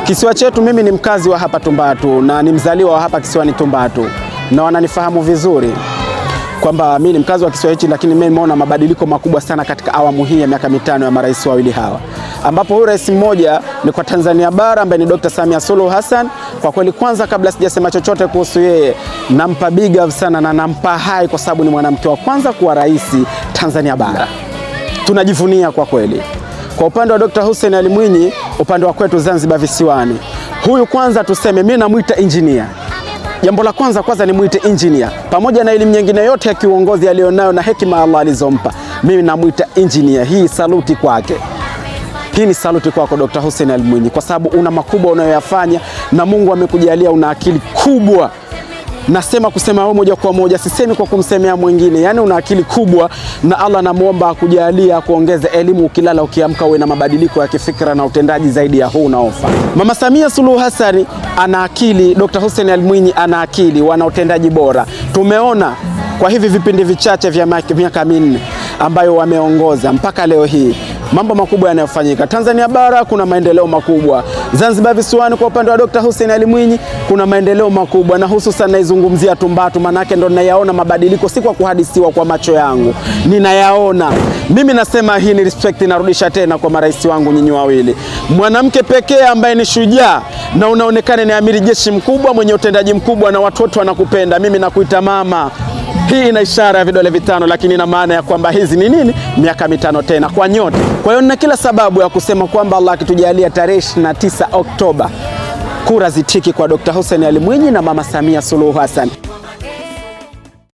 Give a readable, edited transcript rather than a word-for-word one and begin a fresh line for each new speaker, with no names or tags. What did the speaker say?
Kisiwa chetu, mimi ni mkazi wa hapa Tumbatu na ni mzaliwa wa hapa kisiwani Tumbatu, na wananifahamu vizuri kwamba mimi ni mkazi wa kisiwa hichi, lakini mimi nimeona mabadiliko makubwa sana katika awamu hii ya miaka mitano ya marais wawili hawa, ambapo huyu rais mmoja ni kwa Tanzania bara ambaye ni Dr. Samia Suluhu Hassan. Kwa kweli, kwanza kabla sijasema chochote kuhusu yeye, nampa big up sana na nampa hai kwa sababu ni mwanamke wa kwanza kuwa rais Tanzania bara. Tunajivunia kwa kweli. Kwa upande wa Dr. Hussein Ali Mwinyi, upande wa kwetu Zanzibar visiwani, huyu kwanza tuseme mimi namuita engineer. Jambo la kwanza ni muite engineer. Pamoja na elimu nyingine yote ya kiuongozi alionayo na hekima Allah alizompa, mimi namuita engineer. Hii saluti kwake. Hii ni saluti kwako Dr. Hussein Ali Mwinyi, kwa sababu una makubwa unayoyafanya na Mungu amekujalia una akili kubwa. Nasema kusema wewe moja kwa moja, sisemi kwa kumsemea mwingine. Yani una akili kubwa na Allah namuomba akujalia kuongeza elimu, ukilala ukiamka uwe na mabadiliko ya kifikra na utendaji zaidi ya huu unaofa. Mama Samia Suluhu Hassan ana akili, Dr. Hussein Ali Mwinyi ana akili, wana utendaji bora. Tumeona kwa hivi vipindi vichache vya miaka minne ambayo wameongoza mpaka leo hii mambo makubwa yanayofanyika. Tanzania bara kuna maendeleo makubwa. Zanzibar visiwani kwa upande wa Dr. Hussein Ali Mwinyi kuna maendeleo makubwa, na hususan naizungumzia Tumbatu, manake ndo ninayaona mabadiliko, si kwa kuhadisiwa kwa macho yangu, ninayaona. Mimi nasema hii ni respect, narudisha tena kwa marais wangu nyinyi wawili. Mwanamke pekee ambaye ni shujaa na unaonekana ni amiri jeshi mkubwa mwenye utendaji mkubwa na watu wote wanakupenda, mimi nakuita mama. Hii ina ishara ya vidole vitano, lakini ina maana ya kwamba hizi ni nini? Miaka mitano tena kwa nyote. Kwa hiyo nina kila sababu ya kusema kwamba Allah akitujalia tarehe 29 Oktoba kura zitiki kwa Dr. Hussein Ali Mwinyi na Mama Samia Suluhu Hassan.